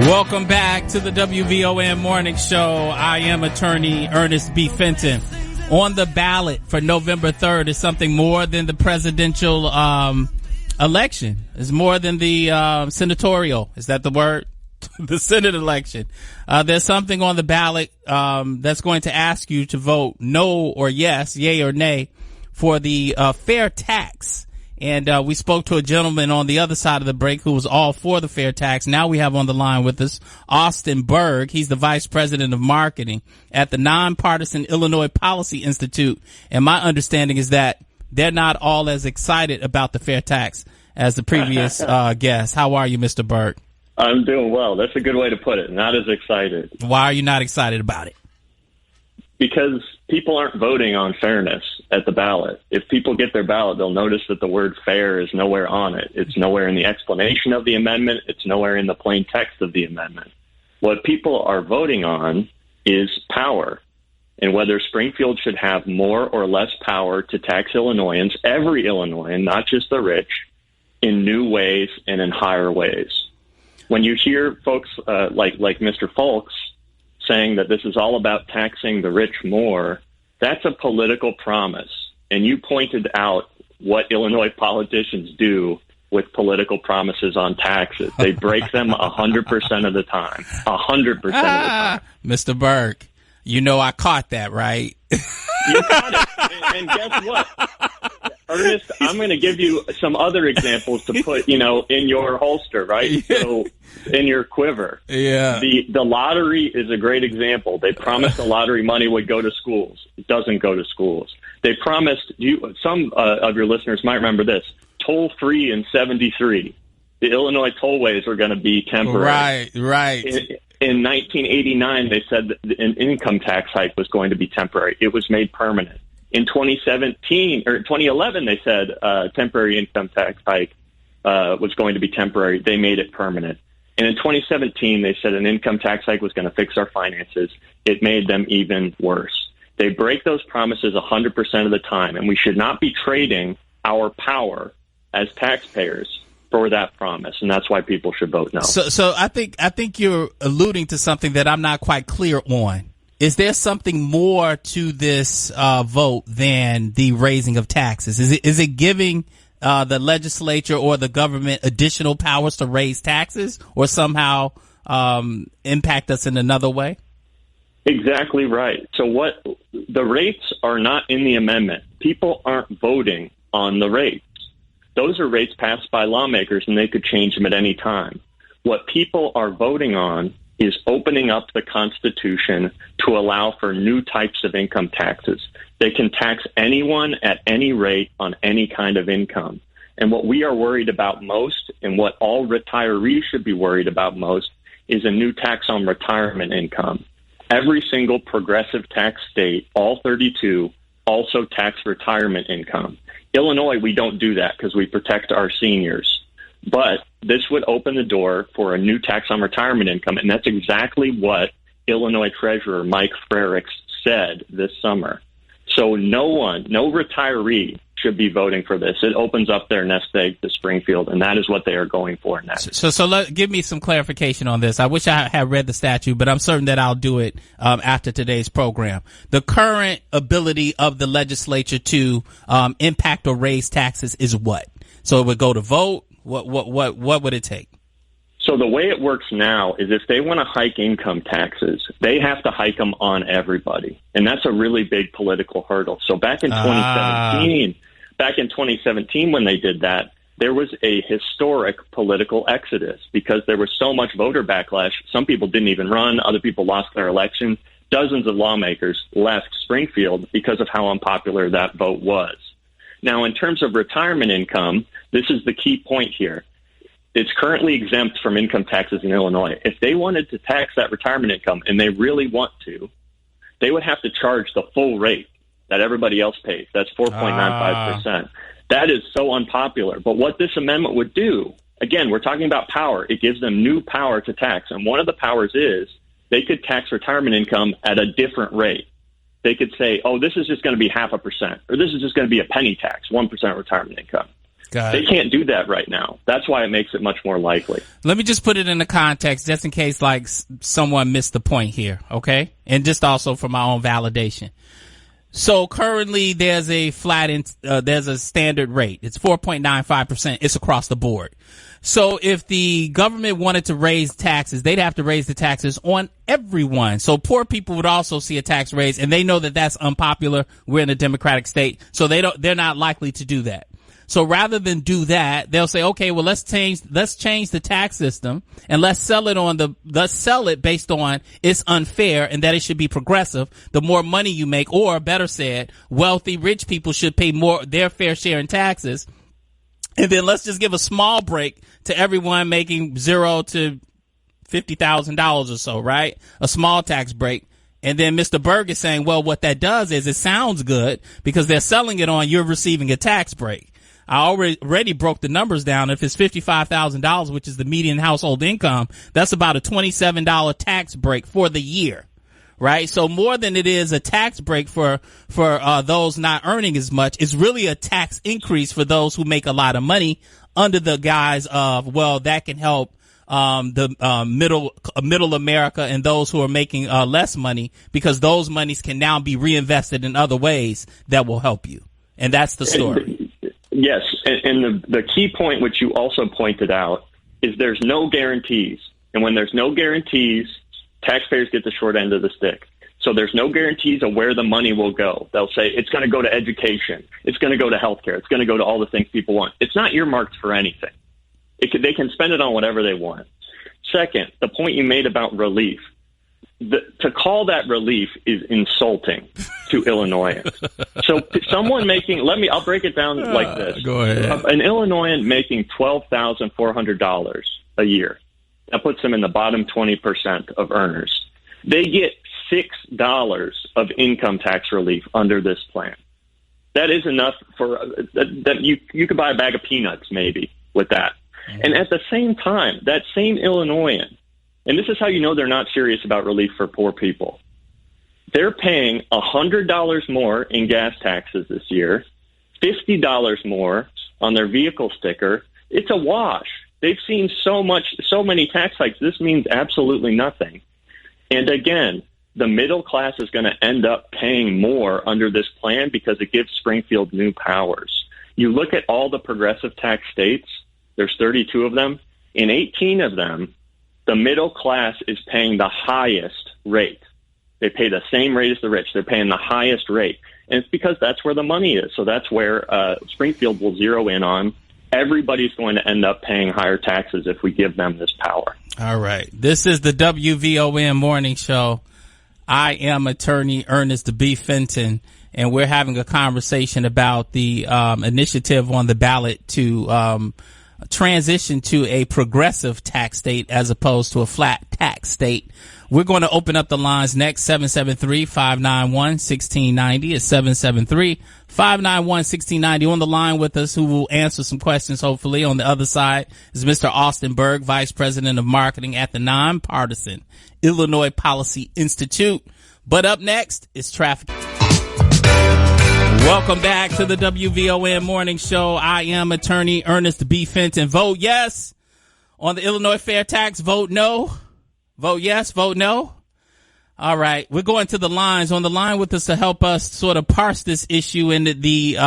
Welcome back to the WVON Morning Show. I am attorney Ernest B. Fenton. On the ballot for November 3rd is something more than the presidential election. It's more than the senatorial. Is that the word? The Senate election. There's something on the ballot that's going to ask you to vote no or yes, yay or nay, for the fair tax. And we spoke to a gentleman on the other side of the break who was all for the fair tax. Now we have on the line with us Austin Berg. He's the vice president of marketing at the Nonpartisan Illinois Policy Institute. And my understanding is that they're not all as excited about the fair tax as the previous guest. How are you, Mr. Berg? I'm doing well. That's a good way to put it. Not as excited. Why are you not excited about it? Because people aren't voting on fairness at the ballot. If people get their ballot, they'll notice that the word fair is nowhere on it. It's nowhere in the explanation of the amendment. It's nowhere in the plain text of the amendment. What people are voting on is power, and whether Springfield should have more or less power to tax Illinoisans, every Illinoisan, not just the rich, in new ways and in higher ways. When you hear folks like Mr. Folks saying that this is all about taxing the rich more, that's a political promise. And you pointed out what Illinois politicians do with political promises on taxes. They break them 100% of the time. 100% of the time. Mr. Berg, you know I caught that, right? You caught it. And guess what? Ernest, I'm going to give you some other examples to put, in your holster, right? So in your quiver. Yeah. The lottery is a great example. They promised the lottery money would go to schools. It doesn't go to schools. They promised some of your listeners might remember this, toll free in 73. The Illinois tollways were going to be temporary. Right. In 1989, they said that an income tax hike was going to be temporary. It was made permanent. In 2011, they said temporary income tax hike was going to be temporary. They made it permanent. And in 2017, they said an income tax hike was going to fix our finances. It made them even worse. They break those promises 100% of the time, and we should not be trading our power as taxpayers for that promise, and that's why people should vote no. So I think you're alluding to something that I'm not quite clear on. Is there something more to this vote than the raising of taxes? Is it giving the legislature or the government additional powers to raise taxes or somehow impact us in another way? Exactly right. So the rates are not in the amendment. People aren't voting on the rates. Those are rates passed by lawmakers, and they could change them at any time. What people are voting on is opening up the Constitution to allow for new types of income taxes. They can tax anyone at any rate on any kind of income. And what we are worried about most, and what all retirees should be worried about most, is a new tax on retirement income. Every single progressive tax state, all 32, also tax retirement income. Illinois, we don't do that because we protect our seniors. But this would open the door for a new tax on retirement income, and that's exactly what Illinois Treasurer Mike Frerichs said this summer. So no retiree should be voting for this. It opens up their nest egg to Springfield, and that is what they are going for next. So give me some clarification on this. I wish I had read the statute, but I'm certain that I'll do it after today's program. The current ability of the legislature to impact or raise taxes is what? So it would go to vote. What would it take? So the way it works now is if they want to hike income taxes, they have to hike them on everybody. And that's a really big political hurdle. So back in 2017, when they did that, there was a historic political exodus because there was so much voter backlash. Some people didn't even run. Other people lost their election. Dozens of lawmakers left Springfield because of how unpopular that vote was. Now, in terms of retirement income, this is the key point here. It's currently exempt from income taxes in Illinois. If they wanted to tax that retirement income, and they really want to, they would have to charge the full rate that everybody else pays. That's 4.95%. That is so unpopular. But what this amendment would do, again, we're talking about power. It gives them new power to tax. And one of the powers is they could tax retirement income at a different rate. They could say, oh, this is just going to be 0.5%, or this is just going to be a penny tax, 1% retirement income. They can't do that right now. That's why it makes it much more likely. Let me just put it in the context, just in case like someone missed the point here, okay? And just also for my own validation. So currently there's a there's a standard rate. It's 4.95%. It's across the board. So if the government wanted to raise taxes, they'd have to raise the taxes on everyone. So poor people would also see a tax raise, and they know that that's unpopular. We're in a democratic state, so they're not likely to do that. So rather than do that, they'll say, okay, well, let's change the tax system and let's sell it based on it's unfair and that it should be progressive. The more money you make, or better said, wealthy, rich people should pay their fair share in taxes. And then let's just give a small break to everyone making $0 to $50,000 or so, right? A small tax break. And then Mr. Berg is saying, well, what that does is it sounds good because they're selling it on you're receiving a tax break. I already broke the numbers down. If it's $55,000, which is the median household income, that's about a $27 tax break for the year, right? So more than it is a tax break for those not earning as much, it's really a tax increase for those who make a lot of money under the guise of, well, that can help middle America and those who are making less money, because those monies can now be reinvested in other ways that will help you. And that's the story. Yes, and the key point, which you also pointed out, is there's no guarantees. And when there's no guarantees, taxpayers get the short end of the stick. So there's no guarantees of where the money will go. They'll say it's going to go to education, it's going to go to healthcare, it's going to go to all the things people want. It's not earmarked for anything. They can spend it on whatever they want. Second, the point you made about relief. To call that relief is insulting to Illinoisans. So someone I'll break it down like this. Go ahead. An Illinoisan making $12,400 a year, that puts them in the bottom 20% of earners. They get $6 of income tax relief under this plan. That is enough for that you could buy a bag of peanuts maybe with that. And at the same time, that same Illinoisan, and this is how you know they're not serious about relief for poor people, they're paying $100 more in gas taxes this year, $50 more on their vehicle sticker. It's a wash. They've seen so many tax hikes. This means absolutely nothing. And again, the middle class is going to end up paying more under this plan because it gives Springfield new powers. You look at all the progressive tax states, there's 32 of them. In 18 of them, the middle class is paying the highest rate. They pay the same rate as the rich. They're paying the highest rate. And it's because that's where the money is. So that's where Springfield will zero in on. Everybody's going to end up paying higher taxes if we give them this power. All right. This is the WVON Morning Show. I am attorney Ernest B. Fenton, and we're having a conversation about the initiative on the ballot to transition to a progressive tax state as opposed to a flat tax state. We're going to open up the lines next. 773-591-1690. It's 773-591-1690. On the line with us, who will answer some questions, hopefully, on the other side, is Mr. Austin Berg, Vice President of Marketing at the nonpartisan Illinois Policy Institute. But up next is traffic. Welcome back to the WVON Morning Show. I am attorney Ernest B. Fenton. Vote yes on the Illinois fair tax. Vote no. Vote yes. Vote no. All right. We're going to the lines. On the line with us to help us sort of parse this issue into the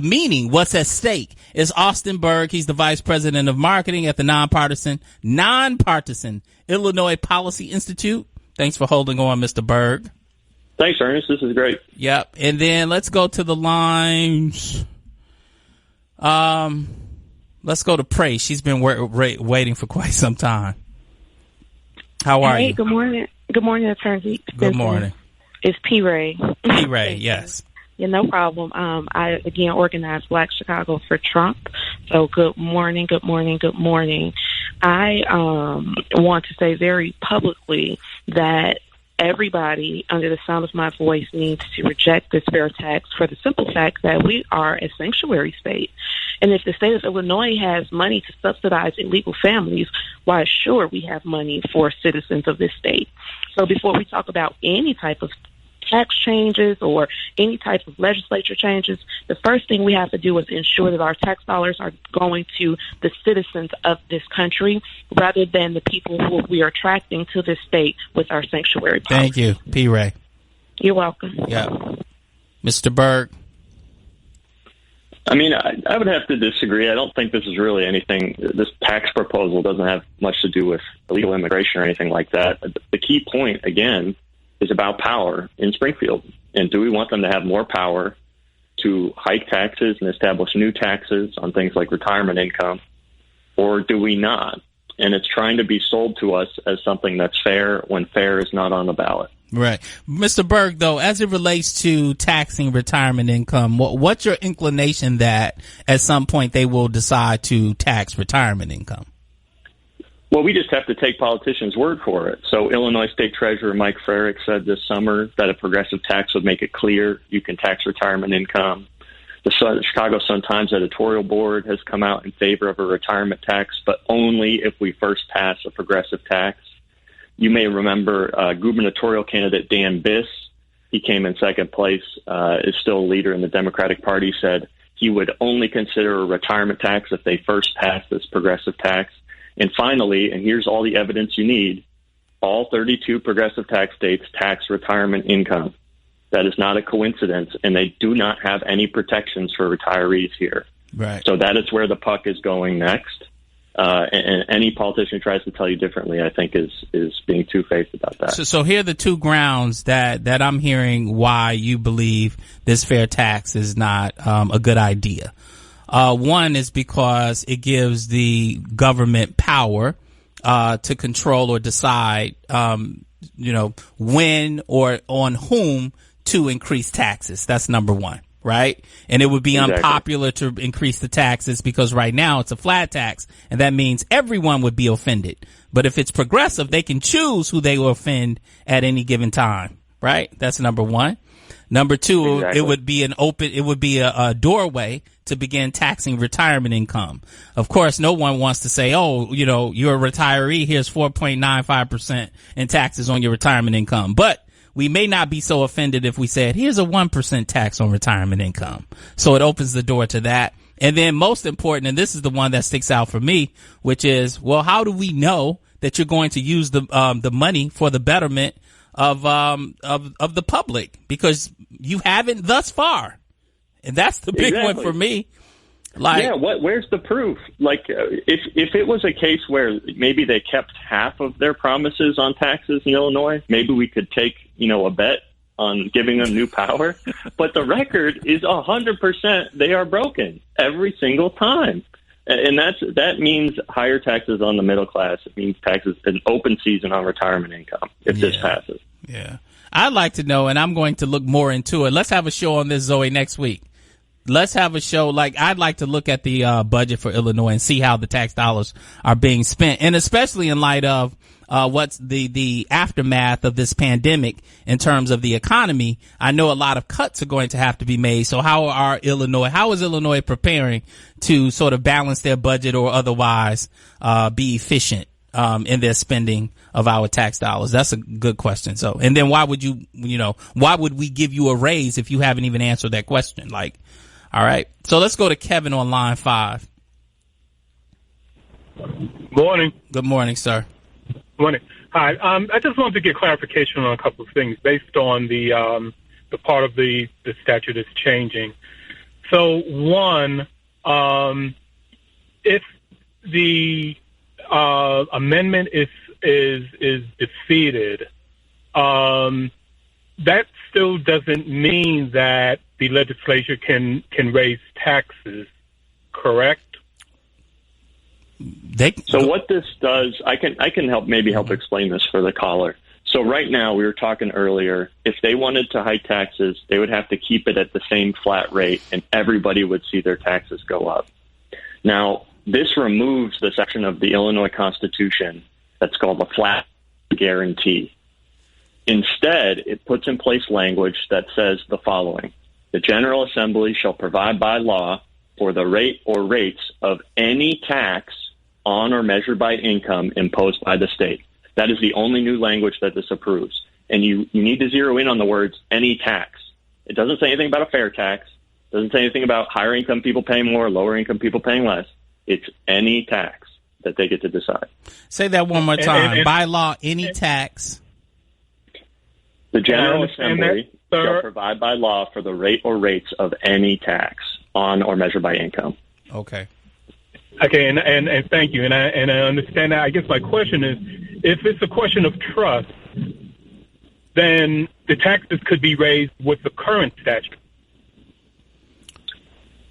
meaning, what's at stake, is Austin Berg. He's the Vice President of Marketing at the nonpartisan Illinois Policy Institute. Thanks for holding on, Mr. Berg. Thanks, Ernest. This is great. Yep. And then let's go to the lines. Let's go to Prey. She's been waiting for quite some time. How are you? Good morning. Good morning, Attorney. Good morning. It's P. Ray. P. Ray, yes. Yeah, no problem. I, again, organized Black Chicago for Trump. So good morning, good morning, good morning. I want to say very publicly that everybody under the sound of my voice needs to reject this fair tax for the simple fact that we are a sanctuary state. And if the state of Illinois has money to subsidize illegal families, why, sure, we have money for citizens of this state. So before we talk about any type of tax changes or any type of legislature changes, the first thing we have to do is ensure that our tax dollars are going to the citizens of this country rather than the people who we are attracting to this state with our sanctuary policy. Thank you, P. Ray. You're welcome. Yeah. Mr. Berg. I mean, I would have to disagree. I don't think this is really anything. This tax proposal doesn't have much to do with illegal immigration or anything like that. The key point, again, is about power in Springfield. And do we want them to have more power to hike taxes and establish new taxes on things like retirement income, or do we not? And it's trying to be sold to us as something that's fair when fair is not on the ballot. Right. Mr. Berg, though, as it relates to taxing retirement income, what's your inclination that at some point they will decide to tax retirement income? Well, we just have to take politicians' word for it. So Illinois State Treasurer Mike Frerick said this summer that a progressive tax would make it clear you can tax retirement income. The Chicago Sun-Times editorial board has come out in favor of a retirement tax, but only if we first pass a progressive tax. You may remember gubernatorial candidate Dan Biss. He came in second place, is still a leader in the Democratic Party, said he would only consider a retirement tax if they first pass this progressive tax. And finally, and here's all the evidence you need, all 32 progressive tax states tax retirement income. That is not a coincidence, and they do not have any protections for retirees here. Right. So that is where the puck is going next. And any politician who tries to tell you differently, I think, is being two-faced about that. So here are the two grounds that I'm hearing why you believe this fair tax is not a good idea. One is because it gives the government power to control or decide, when or on whom to increase taxes. That's number one. Right. And it would be unpopular to increase the taxes because right now it's a flat tax. And that means everyone would be offended. But if it's progressive, they can choose who they will offend at any given time. Right. That's number one. Number two, it would be a doorway to begin taxing retirement income. Of course, no one wants to say, you're a retiree. Here's 4.95% in taxes on your retirement income. But we may not be so offended if we said, here's a 1% tax on retirement income. So it opens the door to that. And then most important, and this is the one that sticks out for me, which is, well, how do we know that you're going to use the money for the betterment of the public? Because you haven't thus far. And that's the big one for me. Where's the proof? Like, if it was a case where maybe they kept half of their promises on taxes in Illinois, maybe we could take, a bet on giving them new power. But the record is 100% they are broken every single time. And that means higher taxes on the middle class. It means taxes, an open season on retirement income if this passes. Yeah. I'd like to know, and I'm going to look more into it. Let's have a show on this, Zoe, next week. Let's have a show. I'd like to look at the budget for Illinois and see how the tax dollars are being spent, and especially in light of what's the aftermath of this pandemic in terms of the economy. I know a lot of cuts are going to have to be made. So how is Illinois preparing to sort of balance their budget or otherwise be efficient in their spending of our tax dollars? That's a good question. So, and then why would we give you a raise if you haven't even answered that question? All right. So let's go to Kevin on line 5. Morning. Good morning, sir. Morning. Hi. I just wanted to get clarification on a couple of things based on the part of the statute that's changing. So one, if the amendment is defeated, that still doesn't mean that the legislature can raise taxes, correct? So what this does, I can help explain this for the caller. So right now, we were talking earlier, if they wanted to hike taxes, they would have to keep it at the same flat rate, and everybody would see their taxes go up. Now, this removes the section of the Illinois Constitution that's called the flat guarantee. Instead, it puts in place language that says the following: the General Assembly shall provide by law for the rate or rates of any tax on or measured by income imposed by the state. That is the only new language that this approves. and you need to zero in on the words any tax. It doesn't say anything about a fair tax. It doesn't say anything about higher income people paying more, lower income people paying less. It's any tax that they get to decide. Say that one more time. By law, any tax. The General Assembly shall provide by law for the rate or rates of any tax on or measured by income. Okay. Okay, and thank you. And I understand that. I guess my question is, if it's a question of trust, then the taxes could be raised with the current statute.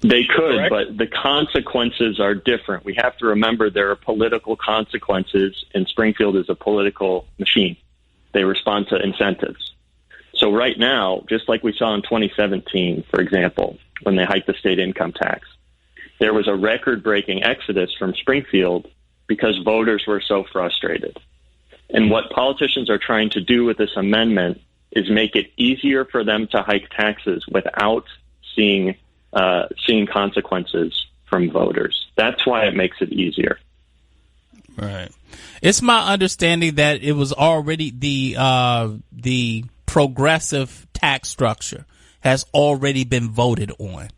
They could, correct? But the consequences are different. We have to remember there are political consequences, and Springfield is a political machine. They respond to incentives. So right now, just like we saw in 2017, for example, when they hiked the state income tax, there was a record-breaking exodus from Springfield because voters were so frustrated. And what politicians are trying to do with this amendment is make it easier for them to hike taxes without seeing consequences from voters. That's why it makes it easier. Right. It's my understanding that it was already the progressive tax structure has already been voted on.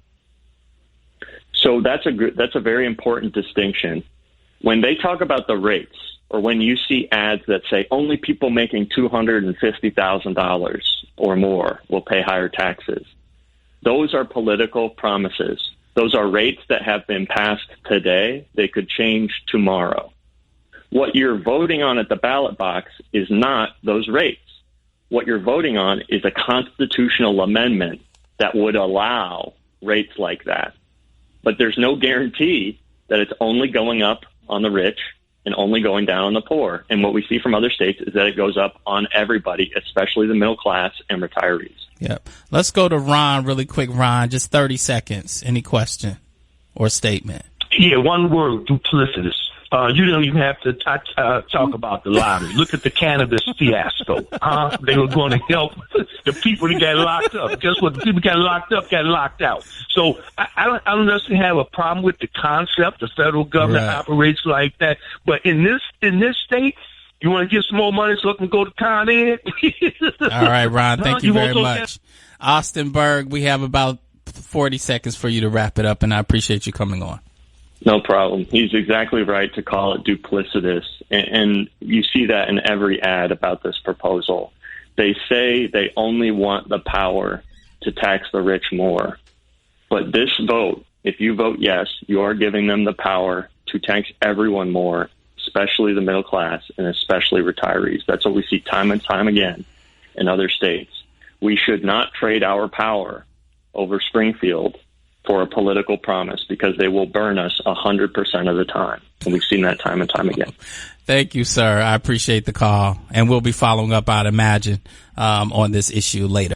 So that's a very important distinction. When they talk about the rates, or when you see ads that say only people making $250,000 or more will pay higher taxes, those are political promises. Those are rates that have been passed today. They could change tomorrow. What you're voting on at the ballot box is not those rates. What you're voting on is a constitutional amendment that would allow rates like that. But there's no guarantee that it's only going up on the rich and only going down on the poor. And what we see from other states is that it goes up on everybody, especially the middle class and retirees. Yep. Let's go to Ron really quick. Ron, just 30 seconds. Any question or statement? Yeah, one word, duplicitous. You don't even have to talk about the lottery. Look at the cannabis fiasco. They were going to help the people that got locked up. Guess what? The people got locked up got locked out. So I don't necessarily have a problem with the concept. The federal government operates like that. But in this state, you want to get some more money so it can go to Con Ed? All right, Ron. Thank you very much. Austin Berg, we have about 40 seconds for you to wrap it up, and I appreciate you coming on. No problem. He's exactly right to call it duplicitous. And you see that in every ad about this proposal. They say they only want the power to tax the rich more. But this vote, if you vote yes, you are giving them the power to tax everyone more, especially the middle class and especially retirees. That's what we see time and time again in other states. We should not trade our power over Springfield for a political promise, because they will burn us 100% of the time. And we've seen that time and time again. Thank you, sir. I appreciate the call. And we'll be following up, I'd imagine, on this issue later.